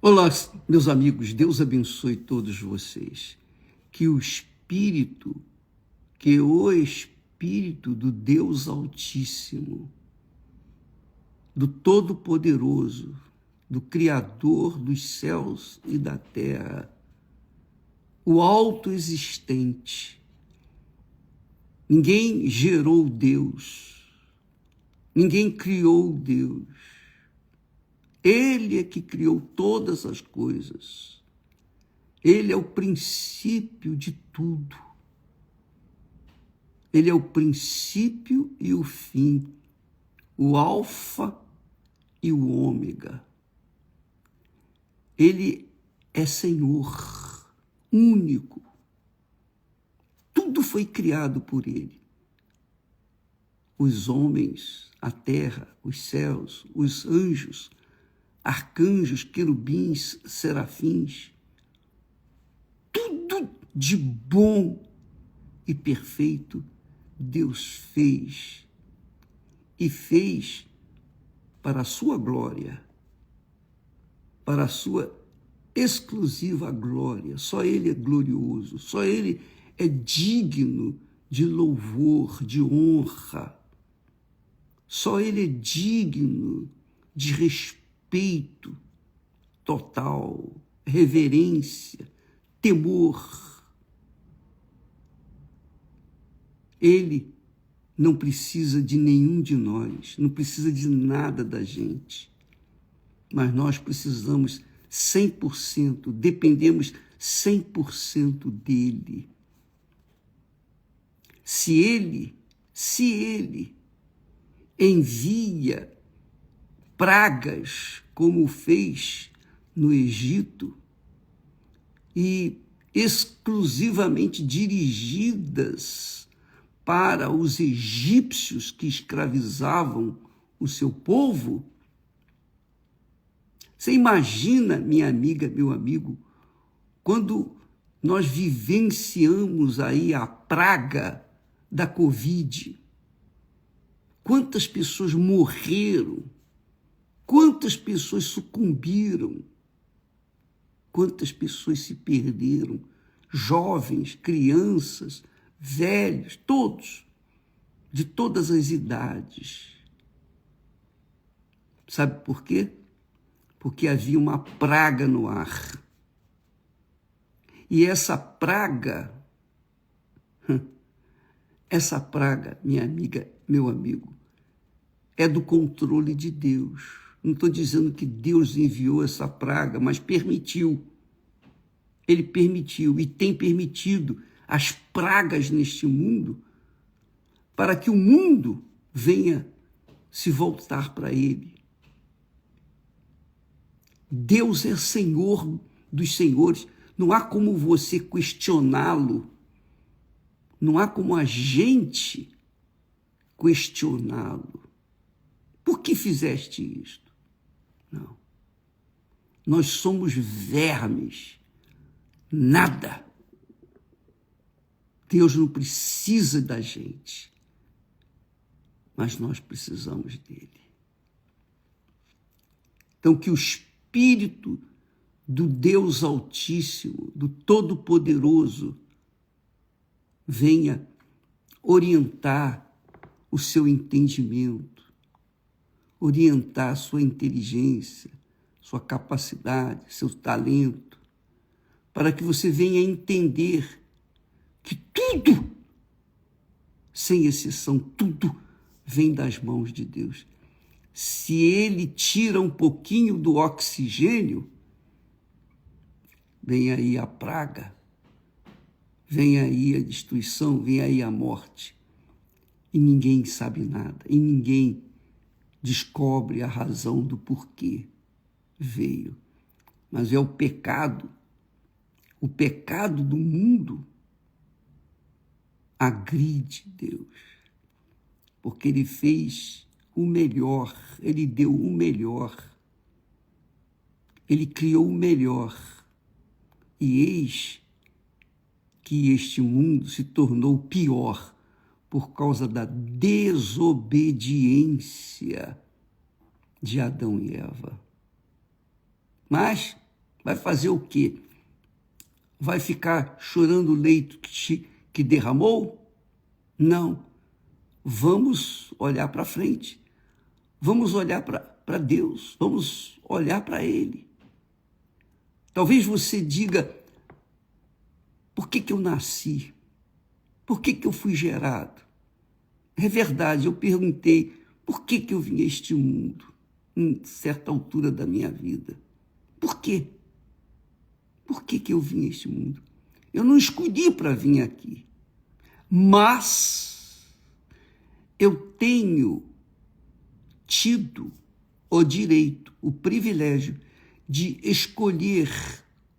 Olá, meus amigos, Deus abençoe todos vocês. Que o Espírito, que o Espírito do Deus Altíssimo, do Todo-Poderoso, do Criador dos céus e da terra, o autoexistente. Ninguém gerou Deus, ninguém criou Deus. Ele é que criou todas as coisas. Ele é o princípio de tudo. Ele é o princípio e o fim, o alfa e o ômega. Ele é Senhor, único. Tudo foi criado por Ele. Os homens, a terra, os céus, os anjos, arcanjos, querubins, serafins, tudo de bom e perfeito Deus fez, e fez para a sua glória, para a sua exclusiva glória. Só Ele é glorioso, só Ele é digno de louvor, de honra. Só Ele é digno de respeito total, reverência, temor. Ele não precisa de nenhum de nós, não precisa de nada da gente, mas nós precisamos 100%, dependemos 100% dele. Se ele envia pragas como fez no Egito e exclusivamente dirigidas para os egípcios que escravizavam o seu povo, você imagina, minha amiga, meu amigo, quando nós vivenciamos aí a praga da Covid, quantas pessoas morreram, quantas pessoas sucumbiram, quantas pessoas se perderam, jovens, crianças, velhos, todos, de todas as idades. Sabe por quê? Porque havia uma praga no ar. E essa praga, minha amiga, meu amigo, é do controle de Deus. Não estou dizendo que Deus enviou essa praga, mas permitiu. Ele permitiu e tem permitido as pragas neste mundo para que o mundo venha se voltar para Ele. Deus é Senhor dos senhores. Não há como você questioná-lo. Não há como a gente questioná-lo. Por que fizeste isto? Não. Nós somos vermes. Nada. Deus não precisa da gente, mas nós precisamos dele. Então, que o Espírito do Deus Altíssimo, do Todo-Poderoso, venha orientar o seu entendimento, orientar a sua inteligência, sua capacidade, seu talento, para que você venha entender que tudo, sem exceção, tudo vem das mãos de Deus. Se Ele tira um pouquinho do oxigênio, vem aí a praga, vem aí a destruição, vem aí a morte. E ninguém sabe nada, e ninguém descobre a razão do porquê veio. Mas é o pecado do mundo agride Deus, porque Ele fez o melhor, Ele deu o melhor, Ele criou o melhor, e eis que este mundo se tornou pior por causa da desobediência de Adão e Eva. Mas Vai fazer o quê? Vai ficar chorando o leito que derramou? Não. Vamos olhar para frente. Vamos olhar para Deus. Vamos olhar para Ele. Talvez você diga, por que eu nasci? Por que eu fui gerado? É verdade, eu perguntei, por que eu vim a este mundo, em certa altura da minha vida? Por quê? Por que eu vim a este mundo? Eu não escolhi para vir aqui, mas eu tenho tido o direito, o privilégio de escolher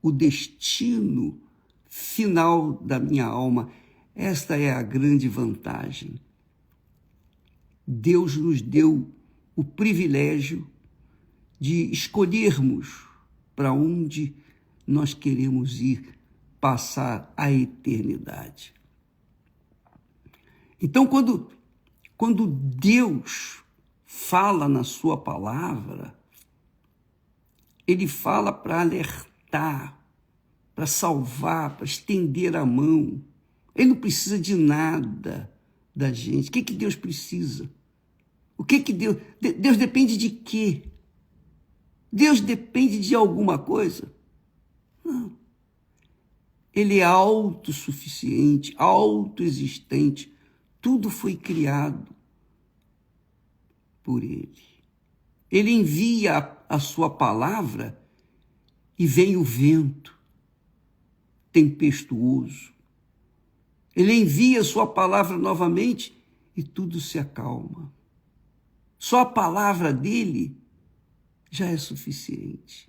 o destino final da minha alma. Esta é a grande vantagem. Deus nos deu o privilégio de escolhermos para onde nós queremos ir passar a eternidade. Então, quando Deus fala na sua palavra, Ele fala para alertar, para salvar, para estender a mão. Ele não precisa de nada da gente. O que Deus precisa? O que Deus... Deus depende de quê? Deus depende de alguma coisa? Não. Ele é autossuficiente, autoexistente. Tudo foi criado por Ele. Ele envia a sua palavra e vem o vento tempestuoso. Ele envia a sua palavra novamente e tudo se acalma. Só a palavra dele já é suficiente.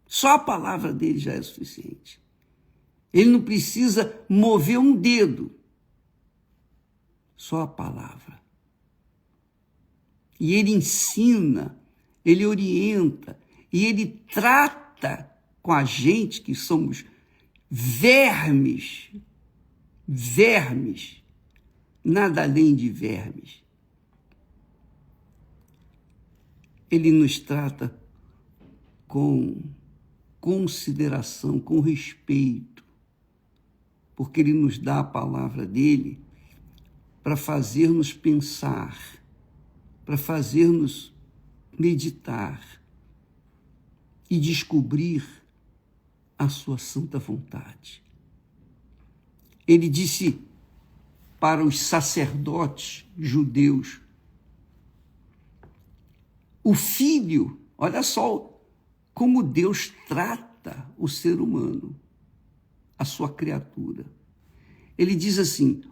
Só a palavra dele já é suficiente. Ele não precisa mover um dedo. Só a palavra. E ele ensina, ele orienta, e ele trata com a gente que somos vermes, nada além de vermes. Ele nos trata com consideração, com respeito, porque ele nos dá a palavra dele para fazer-nos pensar, para fazer-nos meditar e descobrir a sua santa vontade. Ele disse para os sacerdotes judeus, o filho, olha só como Deus trata o ser humano, a sua criatura. Ele diz assim,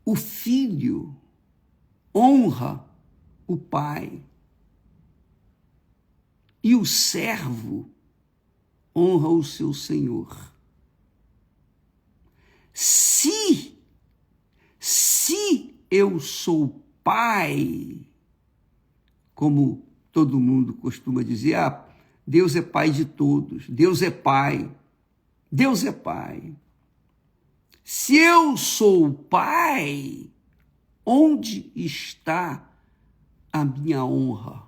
o filho honra o pai e o servo honra o seu senhor. Se eu sou pai, como todo mundo costuma dizer, Deus é pai de todos, Deus é pai, Deus é pai. Se eu sou pai, onde está a minha honra?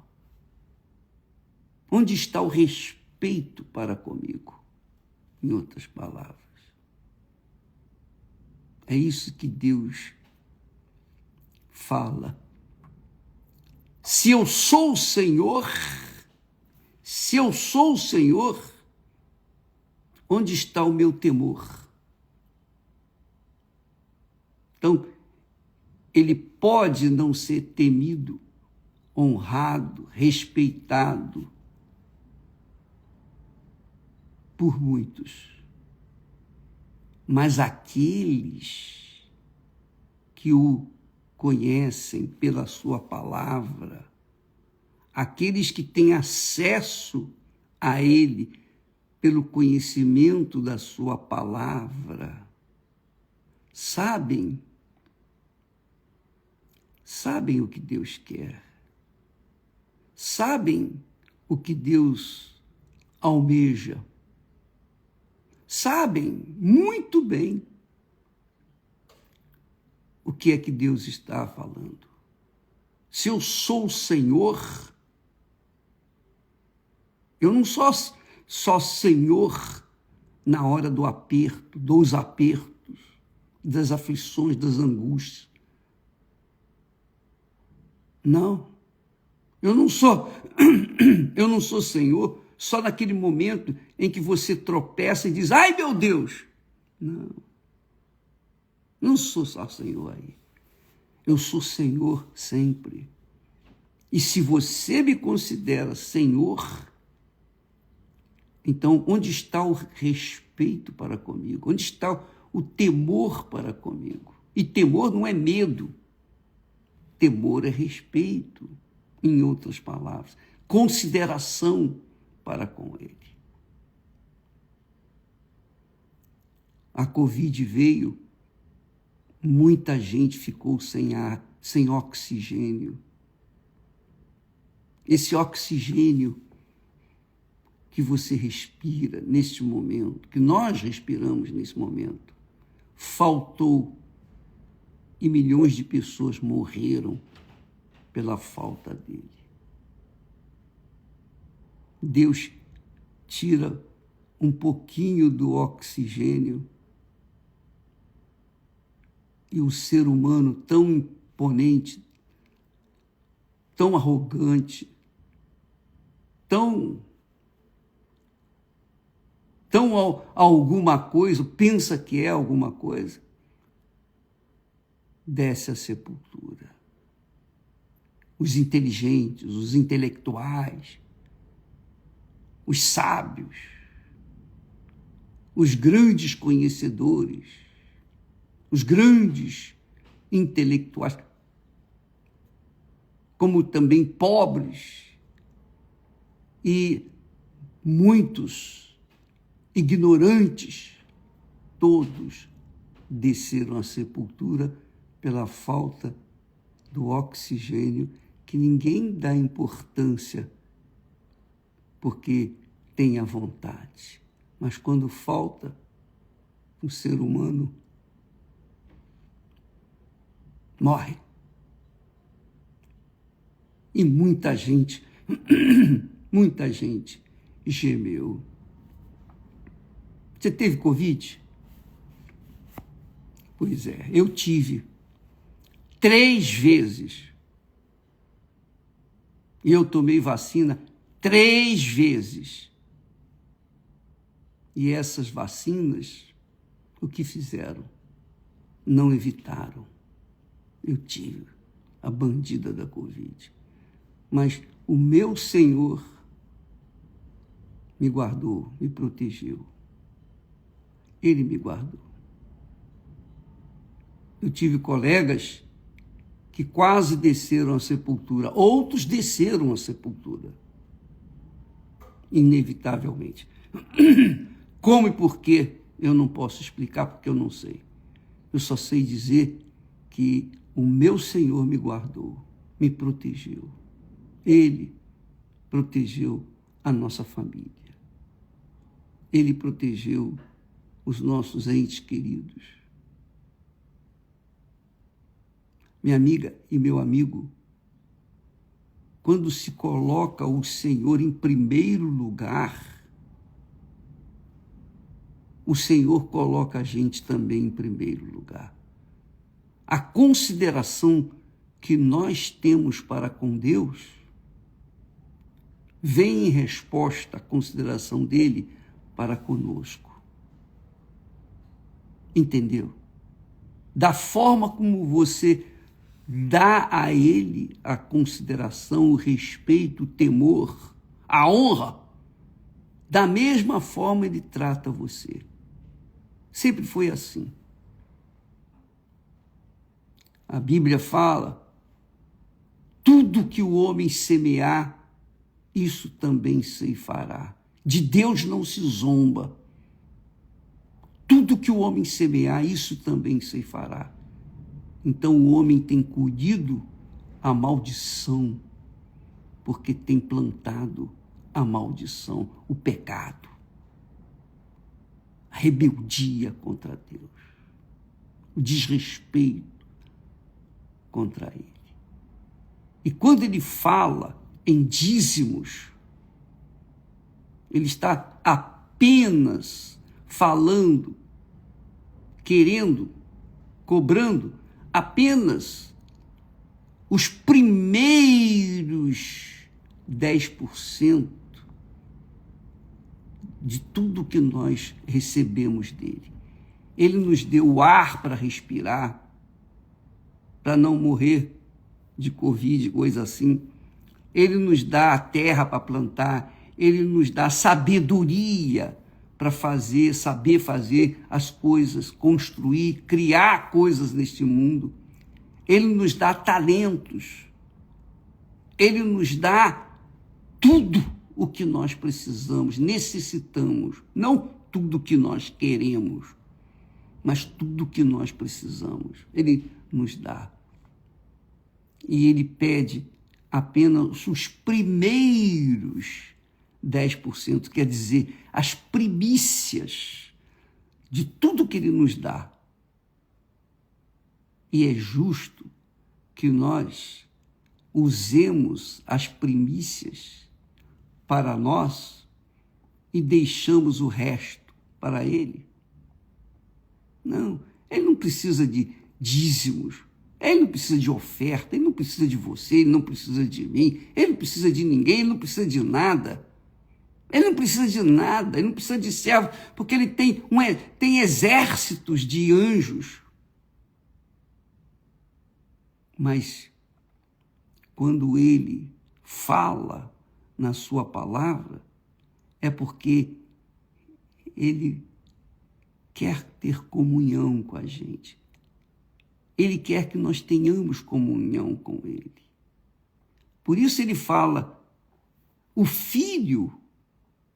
Onde está o respeito para comigo? Em outras palavras. É isso que Deus fala. Se eu sou o Senhor, onde está o meu temor? Então, ele pode não ser temido, honrado, respeitado por muitos. Mas aqueles que o conhecem pela sua palavra, aqueles que têm acesso a ele pelo conhecimento da sua palavra, sabem o que Deus quer, sabem o que Deus almeja, sabem muito bem o que é que Deus está falando. Se eu sou o Senhor, eu não só só Senhor na hora do aperto, dos apertos, das aflições, das angústias. Não, eu não sou Senhor só naquele momento em que você tropeça e diz, ai meu Deus. Não sou só Senhor aí. Eu sou Senhor sempre. E se você me considera Senhor, então onde está o respeito para comigo? Onde está o temor para comigo? E temor não é medo. Temor é respeito, em outras palavras. Consideração para com ele. A Covid veio, muita gente ficou sem ar, sem oxigênio. Esse oxigênio que você respira neste momento, que nós respiramos nesse momento, faltou e milhões de pessoas morreram pela falta dele. Deus tira um pouquinho do oxigênio e o ser humano tão imponente, tão arrogante, tão alguma coisa, pensa que é alguma coisa, desce à sepultura. Os inteligentes, os intelectuais, os sábios, os grandes conhecedores, os grandes intelectuais, como também pobres e muitos ignorantes, todos desceram à sepultura pela falta do oxigênio, que ninguém dá importância porque tem a vontade. Mas quando falta, o ser humano morre. E muita gente gemeu. Você teve Covid? Pois é, eu tive 3 vezes. E eu tomei vacina 3 vezes. E essas vacinas, o que fizeram? Não evitaram. Eu tive a bandida da Covid. Mas o meu Senhor me guardou, me protegeu. Ele me guardou. Eu tive colegas que quase desceram à sepultura. Outros desceram à sepultura. Inevitavelmente. Como e por quê? Eu não posso explicar porque eu não sei. Eu só sei dizer que o meu Senhor me guardou, me protegeu. Ele protegeu a nossa família. Ele protegeu os nossos entes queridos. Minha amiga e meu amigo, quando se coloca o Senhor em primeiro lugar, o Senhor coloca a gente também em primeiro lugar. A consideração que nós temos para com Deus vem em resposta à consideração dele para conosco. Entendeu? Da forma como você dá a ele a consideração, o respeito, o temor, a honra, da mesma forma ele trata você. Sempre foi assim. A Bíblia fala, tudo que o homem semear, isso também ceifará. De Deus não se zomba. Tudo que o homem semear, isso também ceifará. Então o homem tem colhido a maldição, porque tem plantado a maldição, o pecado, a rebeldia contra Deus, o desrespeito contra ele. E quando ele fala em dízimos, Ele está apenas falando, querendo, cobrando apenas os primeiros 10% de tudo que nós recebemos dele. Ele nos deu o ar para respirar, para não morrer de Covid, coisa assim. Ele nos dá a terra para plantar, ele nos dá sabedoria para saber fazer as coisas, construir, criar coisas neste mundo. Ele nos dá talentos, ele nos dá tudo o que nós precisamos, necessitamos, não tudo o que nós queremos, mas tudo o que nós precisamos, ele nos dá. E ele pede apenas os primeiros 10%, quer dizer, as primícias de tudo que ele nos dá. E é justo que nós usemos as primícias para nós e deixamos o resto para ele. Não, ele não precisa de dízimos, ele não precisa de oferta, ele não precisa de você, ele não precisa de mim, ele não precisa de ninguém, ele não precisa de nada. Ele não precisa de nada, ele não precisa de servo, porque ele tem exércitos de anjos. Mas quando ele fala na sua palavra, é porque ele quer ter comunhão com a gente. Ele quer que nós tenhamos comunhão com ele. Por isso ele fala, o filho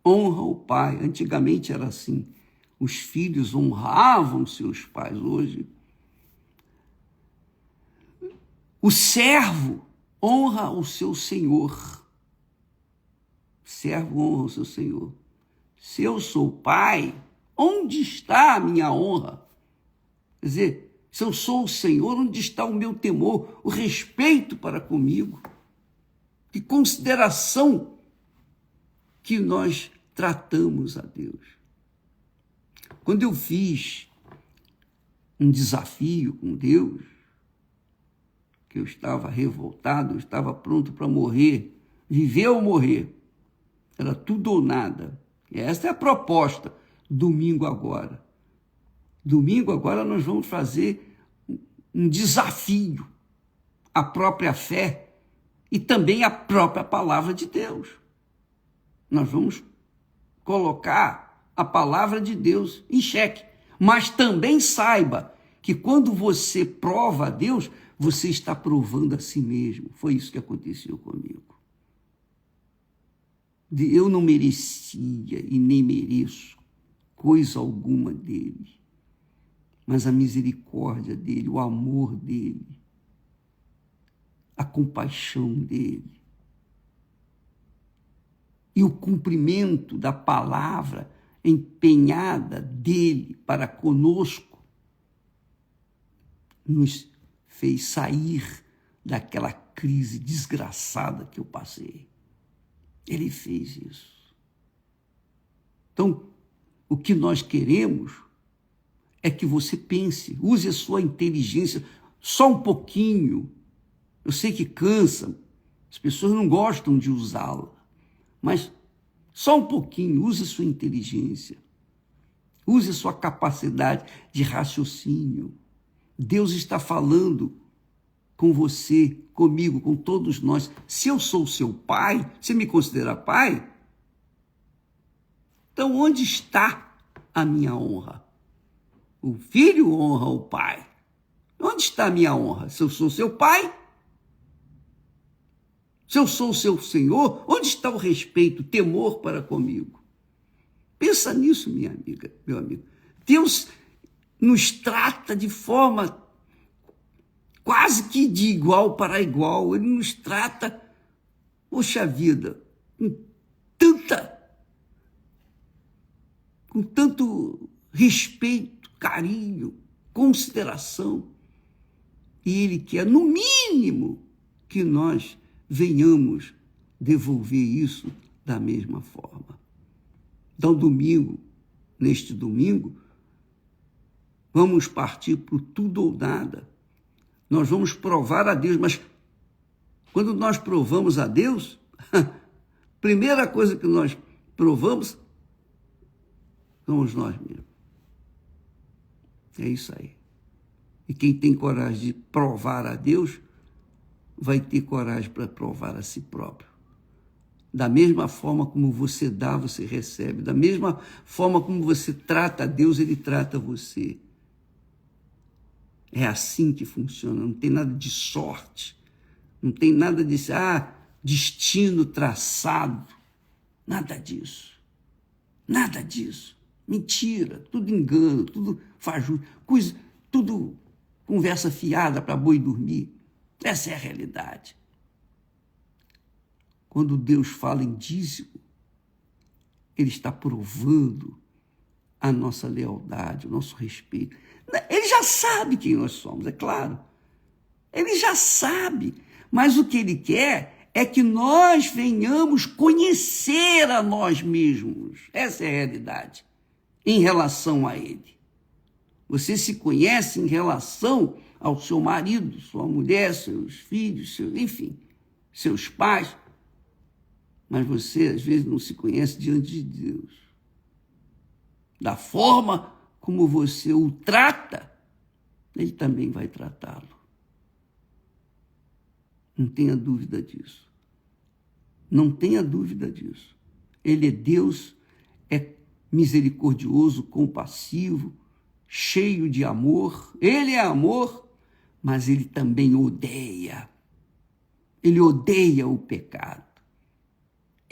honra o pai. Antigamente era assim, os filhos honravam seus pais. Hoje, o servo honra o seu senhor. O servo honra o seu senhor. Se eu sou pai, onde está a minha honra? Quer dizer, se eu sou o Senhor, onde está o meu temor, o respeito para comigo? Que consideração que nós tratamos a Deus. Quando eu fiz um desafio com Deus, que eu estava revoltado, eu estava pronto para morrer, viver ou morrer, era tudo ou nada. E essa é a proposta, domingo agora. Domingo agora nós vamos fazer um desafio à própria fé e também à própria palavra de Deus. Nós vamos colocar a palavra de Deus em xeque. Mas também saiba que quando você prova a Deus, você está provando a si mesmo. Foi isso que aconteceu comigo. Eu não merecia e nem mereço coisa alguma dele. Mas a misericórdia dele, o amor dele, a compaixão dele e o cumprimento da palavra empenhada dele para conosco nos fez sair daquela crise desgraçada que eu passei. Ele fez isso. Então, o que nós queremos é que você pense, use a sua inteligência só um pouquinho. Eu sei que cansa, as pessoas não gostam de usá-la, mas só um pouquinho, use a sua inteligência, use a sua capacidade de raciocínio. Deus está falando com você, comigo, com todos nós. Se eu sou seu pai, você me considera pai? Então onde está a minha honra? O filho honra o pai. Onde está a minha honra? Se eu sou seu pai? Se eu sou o seu Senhor, onde está o respeito, o temor para comigo? Pensa nisso, minha amiga, meu amigo. Deus nos trata de forma quase que de igual para igual. Ele nos trata, poxa vida, com tanto respeito, carinho, consideração. E ele quer, no mínimo, que nós venhamos devolver isso da mesma forma. Então, neste domingo, vamos partir para o tudo ou nada. Nós vamos provar a Deus, mas quando nós provamos a Deus, primeira coisa que nós provamos somos nós mesmos. É isso aí. E quem tem coragem de provar a Deus, vai ter coragem para provar a si próprio. Da mesma forma como você dá, você recebe. Da mesma forma como você trata a Deus, Ele trata você. É assim que funciona. Não tem nada de sorte. Não tem nada de destino traçado. Nada disso. Nada disso. Mentira. Tudo engano, tudo fajuto, tudo conversa fiada para boi dormir. Essa é a realidade. Quando Deus fala em dízimo, Ele está provando a nossa lealdade, o nosso respeito. Ele já sabe quem nós somos, é claro. Ele já sabe. Mas o que Ele quer é que nós venhamos conhecer a nós mesmos. Essa é a realidade em relação a Ele. Você se conhece em relação ao seu marido, sua mulher, seus filhos, enfim, seus pais. Mas você, às vezes, não se conhece diante de Deus. Da forma como você o trata, Ele também vai tratá-lo. Não tenha dúvida disso. Não tenha dúvida disso. Ele é Deus, é misericordioso, compassivo, cheio de amor. Ele é amor, mas Ele também odeia. Ele odeia o pecado.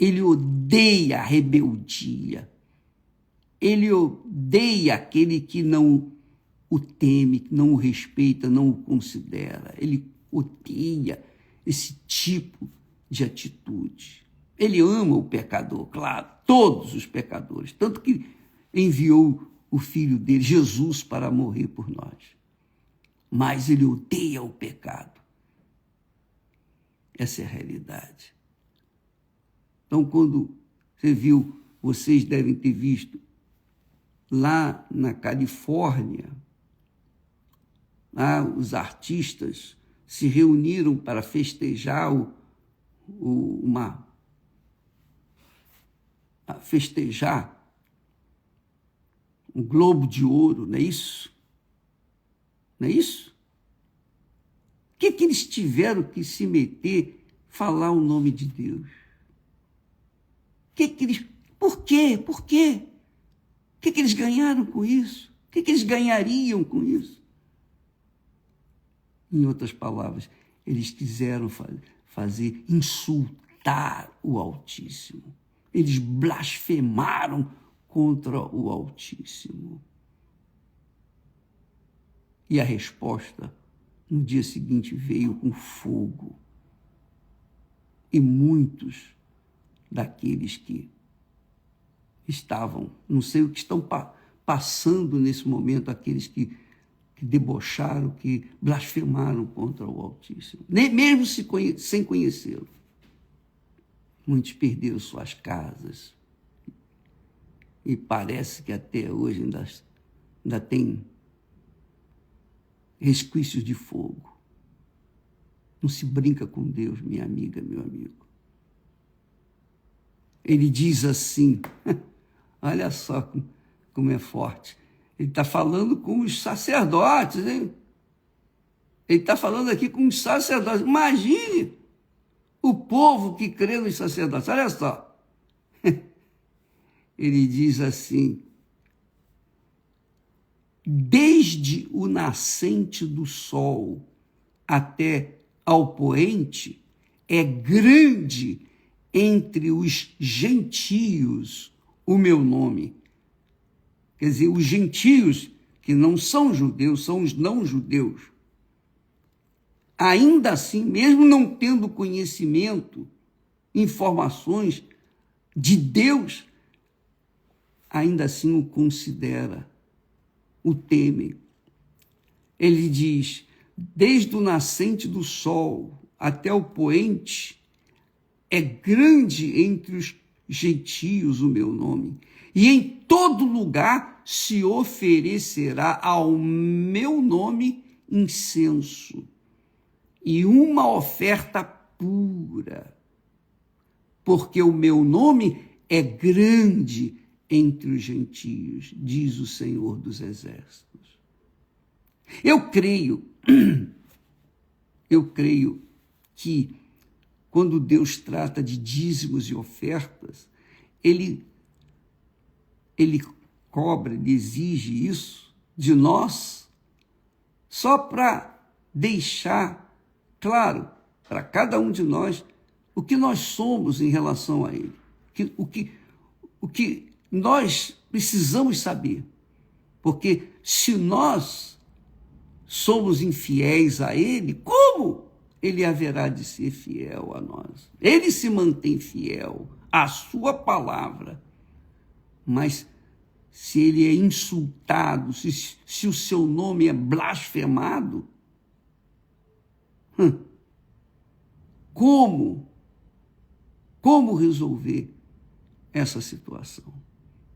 Ele odeia a rebeldia. Ele odeia aquele que não o teme, que não o respeita, não o considera. Ele odeia esse tipo de atitude. Ele ama o pecador, claro, todos os pecadores, tanto que enviou o Filho dele, Jesus, para morrer por nós. Mas ele odeia o pecado. Essa é a realidade. Então, quando você viu, vocês devem ter visto, lá na Califórnia, lá os artistas se reuniram para festejar um Globo de Ouro, não é isso? Não é isso? O que eles tiveram que se meter, falar o nome de Deus? Por quê? Por quê? O que eles ganharam com isso? O que eles ganhariam com isso? Em outras palavras, eles quiseram fazer insultar o Altíssimo. Eles blasfemaram contra o Altíssimo. E a resposta, no dia seguinte, veio com fogo. E muitos daqueles que estavam, não sei o que estão passando nesse momento, aqueles que debocharam, que blasfemaram contra o Altíssimo, nem mesmo sem conhecê-lo. Muitos perderam suas casas e parece que até hoje ainda tem resquícios de fogo. Não se brinca com Deus, minha amiga, meu amigo. Ele diz assim, olha só como é forte. Ele está falando com os sacerdotes, hein? Ele está falando aqui com os sacerdotes. Imagine o povo que crê nos sacerdotes. Olha só. Ele diz assim, desde o nascente do sol até ao poente, é grande entre os gentios o meu nome. Quer dizer, os gentios, que não são judeus, são os não-judeus. Ainda assim, mesmo não tendo conhecimento, informações de Deus, ainda assim o considera, o teme. Ele diz, desde o nascente do sol até o poente, é grande entre os gentios o meu nome, e em todo lugar se oferecerá ao meu nome incenso e uma oferta pura, porque o meu nome é grande entre os gentios, diz o Senhor dos Exércitos. Eu creio que quando Deus trata de dízimos e ofertas, ele cobra, ele exige isso de nós, só para deixar claro para cada um de nós o que nós somos em relação a ele, o que nós precisamos saber. Porque se nós somos infiéis a ele, como ele haverá de ser fiel a nós? Ele se mantém fiel à sua palavra, mas se ele é insultado, se o seu nome é blasfemado, como resolver essa situação?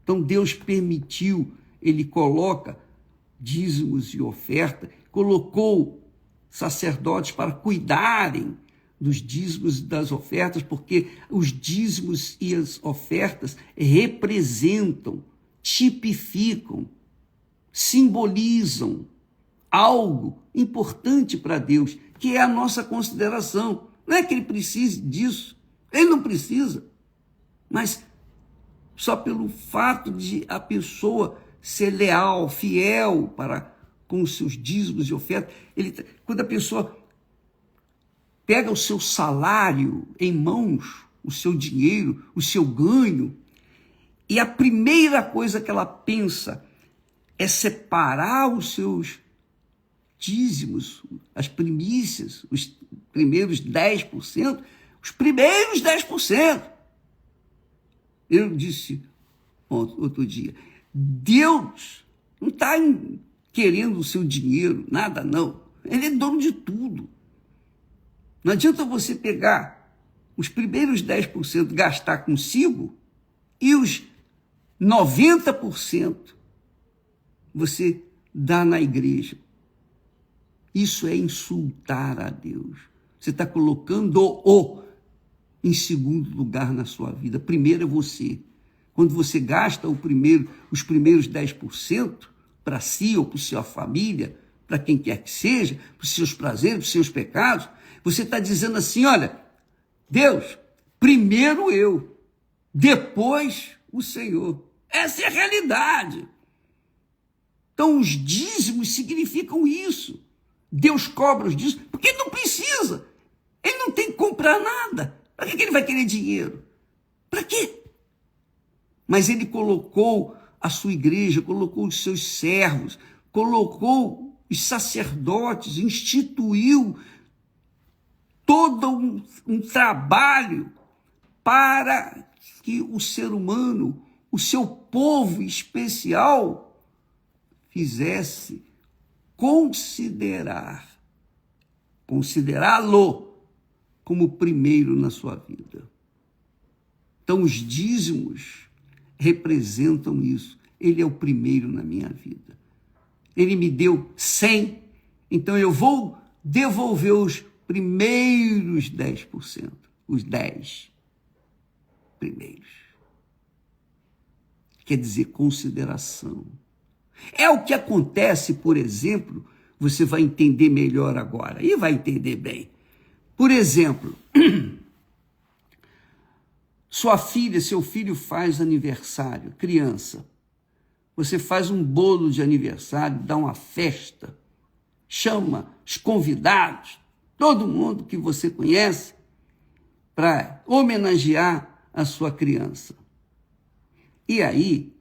Então Deus permitiu, ele coloca dízimos e oferta, colocou sacerdotes para cuidarem dos dízimos e das ofertas, porque os dízimos e as ofertas representam, tipificam, simbolizam algo importante para Deus, que é a nossa consideração. Não é que ele precise disso, ele não precisa, mas só pelo fato de a pessoa ser leal, fiel para com os seus dízimos e ofertas. Quando a pessoa pega o seu salário em mãos, o seu dinheiro, o seu ganho, e a primeira coisa que ela pensa é separar os seus dízimos, as primícias, os primeiros 10%, os primeiros 10%. Eu disse outro dia, Deus não está querendo o seu dinheiro, nada não. Ele é dono de tudo. Não adianta você pegar os primeiros 10%, gastar consigo, e os 90% você dá na igreja. Isso é insultar a Deus. Você está colocando-o em segundo lugar na sua vida. Primeiro é você. Quando você gasta os primeiros 10% para si ou para sua família, para quem quer que seja, para os seus prazeres, para os seus pecados, você está dizendo assim, olha, Deus, primeiro eu, depois o Senhor. Essa é a realidade. Então, os dízimos significam isso. Deus cobra os dízimos porque ele não precisa. Ele não tem que comprar nada. Para que ele vai querer dinheiro? Para quê? Mas ele colocou a sua igreja, colocou os seus servos, colocou os sacerdotes, instituiu todo um trabalho para que o ser humano, o seu povo especial, fizesse considerá-lo como primeiro na sua vida. Então, os dízimos representam isso. Ele é o primeiro na minha vida. Ele me deu 100, então eu vou devolver os primeiros 10%, os 10 primeiros. Quer dizer, consideração. É o que acontece, por exemplo, você vai entender melhor agora, e vai entender bem. Por exemplo, sua filha, seu filho faz aniversário, criança. Você faz um bolo de aniversário, dá uma festa, chama os convidados, todo mundo que você conhece, para homenagear a sua criança. E aí,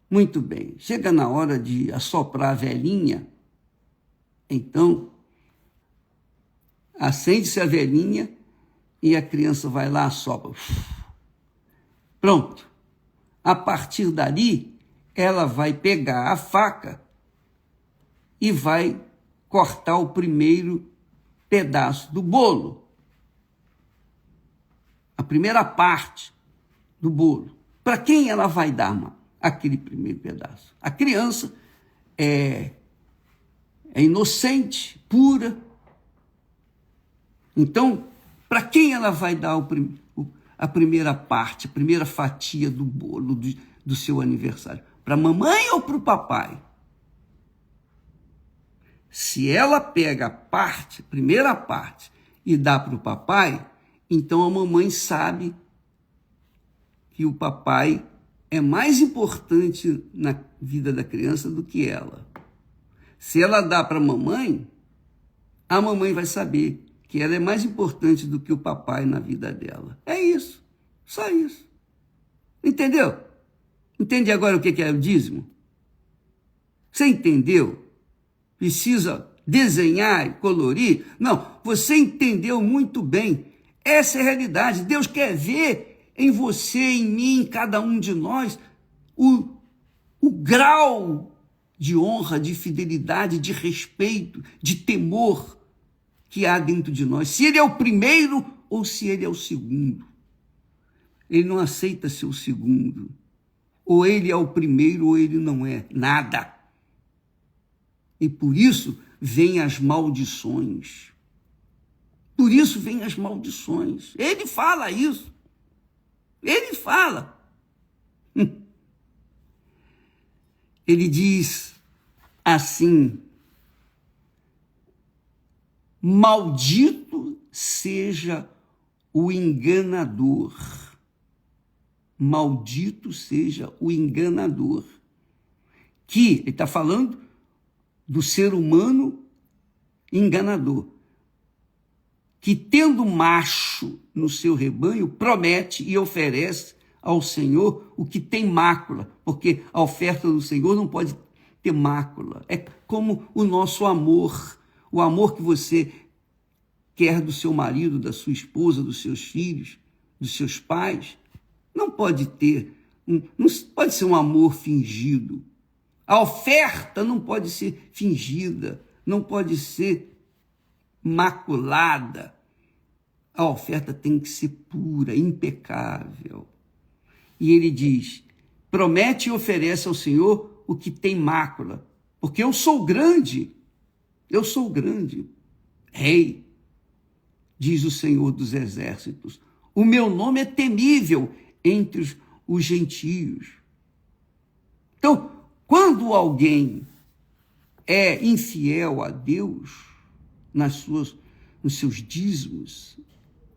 muito bem, chega na hora de assoprar a velhinha, então acende-se a velhinha e a criança vai lá, assopra. Pronto. A partir dali, ela vai pegar a faca e vai cortar o primeiro pedaço do bolo. A primeira parte. do bolo. Para quem ela vai dar aquele primeiro pedaço? A criança é inocente, pura. Então, para quem ela vai dar a primeira parte, a primeira fatia do bolo do seu aniversário? Para a mamãe ou para o papai? Se ela pega a primeira parte, e dá para o papai, então a mamãe sabe que o papai é mais importante na vida da criança do que ela. Se ela dá para a mamãe vai saber que ela é mais importante do que o papai na vida dela. É isso, só isso. Entendeu? Entende agora o que é o dízimo? Você entendeu? Precisa desenhar e colorir? Não, você entendeu muito bem. Essa é a realidade. Deus quer ver em você, em mim, em cada um de nós, o grau de honra, de fidelidade, de respeito, de temor que há dentro de nós. Se ele é o primeiro ou se ele é o segundo. Ele não aceita ser o segundo. Ou ele é o primeiro ou ele não é nada. E por isso vêm as maldições. Por isso vêm as maldições. Ele fala isso. Ele fala. Ele diz assim: maldito seja o enganador. Maldito seja o enganador. Que, ele está falando do ser humano enganador, que tendo macho no seu rebanho, promete e oferece ao Senhor o que tem mácula, porque a oferta do Senhor não pode ter mácula. É como o nosso amor, o amor que você quer do seu marido, da sua esposa, dos seus filhos, dos seus pais, não pode pode ser um amor fingido. A oferta não pode ser fingida, não pode ser maculada. A oferta tem que ser pura, impecável. E ele diz: promete e oferece ao Senhor o que tem mácula, porque eu sou grande, rei, diz o Senhor dos Exércitos. O meu nome é temível entre os gentios. Então, quando alguém é infiel a Deus nos seus dízimos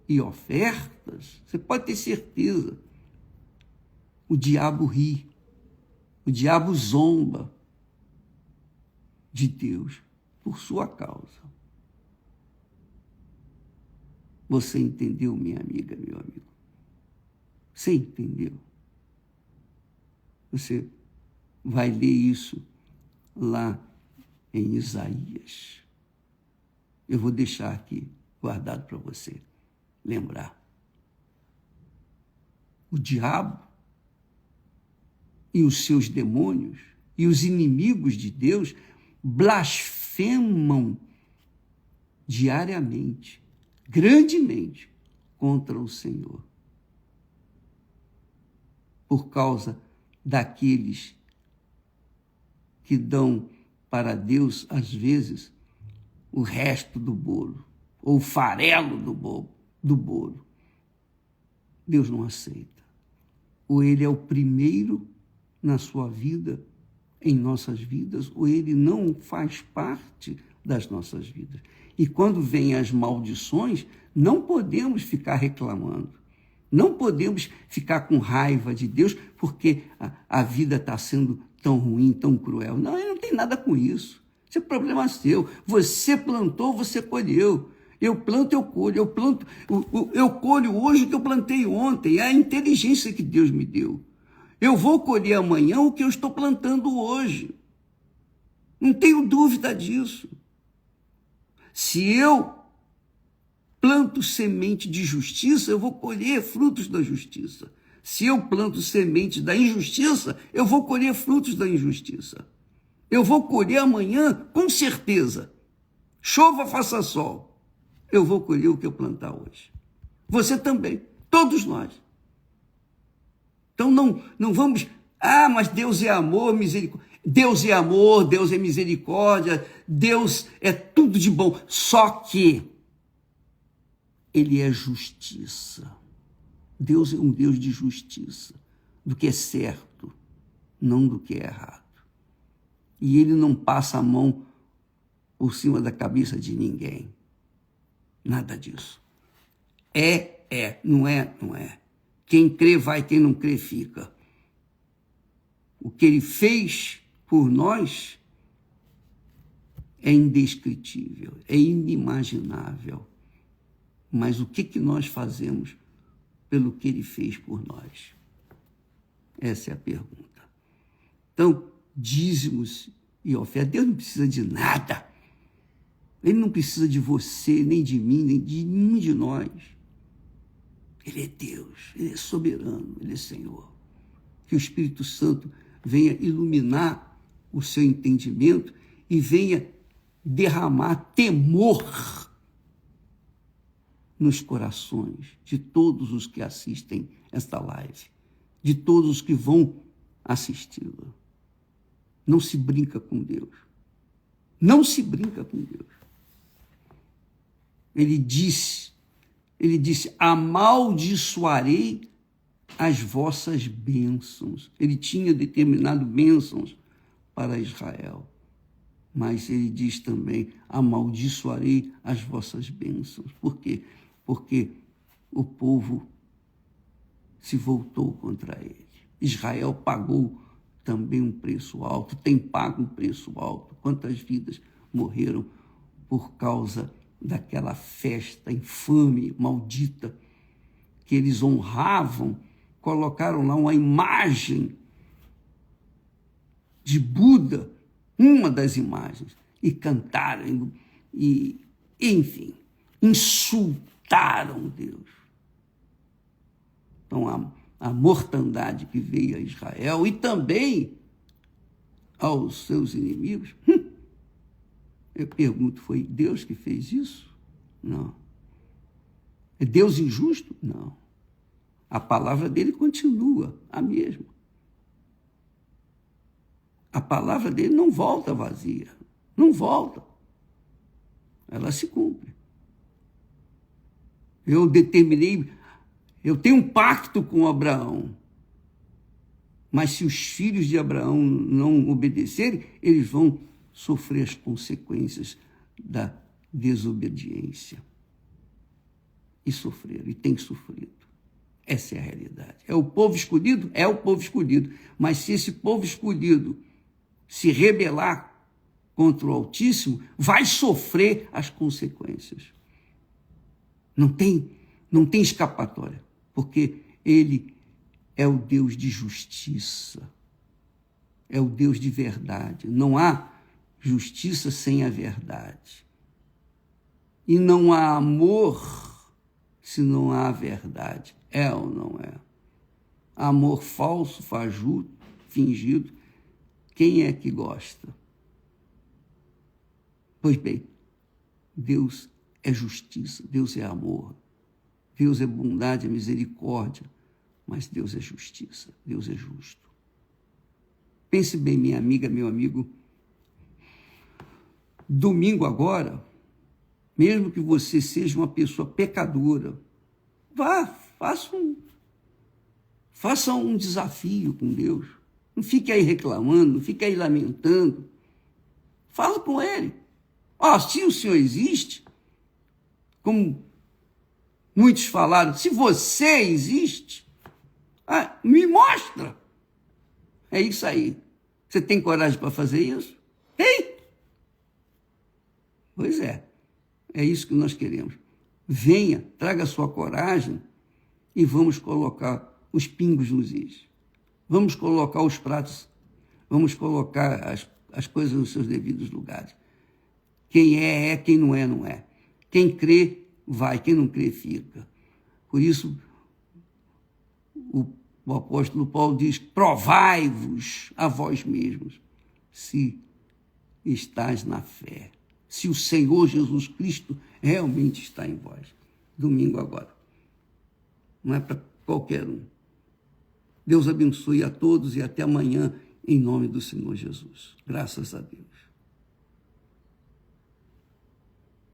e ofertas, você pode ter certeza, o diabo ri, o diabo zomba de Deus por sua causa. Você entendeu, minha amiga, meu amigo? Você entendeu? Você vai ler isso lá em Isaías. Eu vou deixar aqui guardado para você lembrar. O diabo e os seus demônios e os inimigos de Deus blasfemam diariamente, grandemente, contra o Senhor. Por causa daqueles que dão para Deus, às vezes, o resto do bolo, ou o farelo do bolo. Deus não aceita. Ou ele é o primeiro na sua vida, em nossas vidas, ou ele não faz parte das nossas vidas. E quando vêm as maldições, não podemos ficar reclamando. Não podemos ficar com raiva de Deus porque a vida está sendo tão ruim, tão cruel. Não, ele não tem nada com isso. Isso é problema seu. Você plantou, você colheu. Eu planto, eu colho. Eu colho hoje o que eu plantei ontem. É a inteligência que Deus me deu. Eu vou colher amanhã o que eu estou plantando hoje. Não tenho dúvida disso. Se eu planto semente de justiça, eu vou colher frutos da justiça. Se eu planto semente da injustiça, eu vou colher frutos da injustiça. Eu vou colher amanhã, com certeza. Chova, faça sol. Eu vou colher o que eu plantar hoje. Você também, todos nós. Então não vamos, mas Deus é amor, misericórdia. Deus é amor, Deus é misericórdia, Deus é tudo de bom. Só que Ele é justiça. Deus é um Deus de justiça, do que é certo, não do que é errado. E Ele não passa a mão por cima da cabeça de ninguém. Nada disso. Não é. Quem crê vai, quem não crê fica. O que Ele fez por nós é indescritível, é inimaginável. Mas o que nós fazemos pelo que Ele fez por nós? Essa é a pergunta. Então, dízimos e ofertas. Deus não precisa de nada. Ele não precisa de você, nem de mim, nem de nenhum de nós. Ele é Deus, Ele é soberano, Ele é Senhor. Que o Espírito Santo venha iluminar o seu entendimento e venha derramar temor nos corações de todos os que assistem esta live, de todos os que vão assisti-la. Não se brinca com Deus. Não se brinca com Deus. Ele disse, amaldiçoarei as vossas bênçãos. Ele tinha determinado bênçãos para Israel. Mas ele diz também, amaldiçoarei as vossas bênçãos. Por quê? Porque o povo se voltou contra ele. Israel pagou também um preço alto, tem pago um preço alto. Quantas vidas morreram por causa daquela festa infame, maldita, que eles honravam, colocaram lá uma imagem de Buda, uma das imagens, e cantaram, e enfim, insultaram Deus. Então, a mortandade que veio a Israel e também aos seus inimigos, eu pergunto, foi Deus que fez isso? Não. É Deus injusto? Não. A palavra dele continua a mesma. A palavra dele não volta vazia. Não volta. Ela se cumpre. Eu tenho um pacto com Abraão. Mas se os filhos de Abraão não obedecerem, eles vão sofrer as consequências da desobediência. E sofreram, e têm sofrido. Essa é a realidade. É o povo escolhido? É o povo escolhido. Mas se esse povo escolhido se rebelar contra o Altíssimo, vai sofrer as consequências. Não tem escapatória, porque Ele é o Deus de justiça, é o Deus de verdade. Não há justiça sem a verdade. E não há amor se não há verdade. É ou não é? Amor falso, fajuto, fingido, quem é que gosta? Pois bem, Deus é justiça, Deus é amor, Deus é bondade, é misericórdia, mas Deus é justiça, Deus é justo. Pense bem, minha amiga, meu amigo, domingo agora, mesmo que você seja uma pessoa pecadora, faça um desafio com Deus. Não fique aí reclamando, não fique aí lamentando. Fala com Ele. Se o Senhor existe, como muitos falaram, se você existe, me mostra. É isso aí. Você tem coragem para fazer isso? Tem? Pois é. É isso que nós queremos. Venha, traga a sua coragem e vamos colocar os pingos nos is. Vamos colocar os pratos, vamos colocar as coisas nos seus devidos lugares. Quem é, quem não é, não é. Quem crê, vai, quem não crê, fica. Por isso, o apóstolo Paulo diz, provai-vos a vós mesmos, se estás na fé. Se o Senhor Jesus Cristo realmente está em vós. Domingo agora. Não é para qualquer um. Deus abençoe a todos e até amanhã, em nome do Senhor Jesus. Graças a Deus.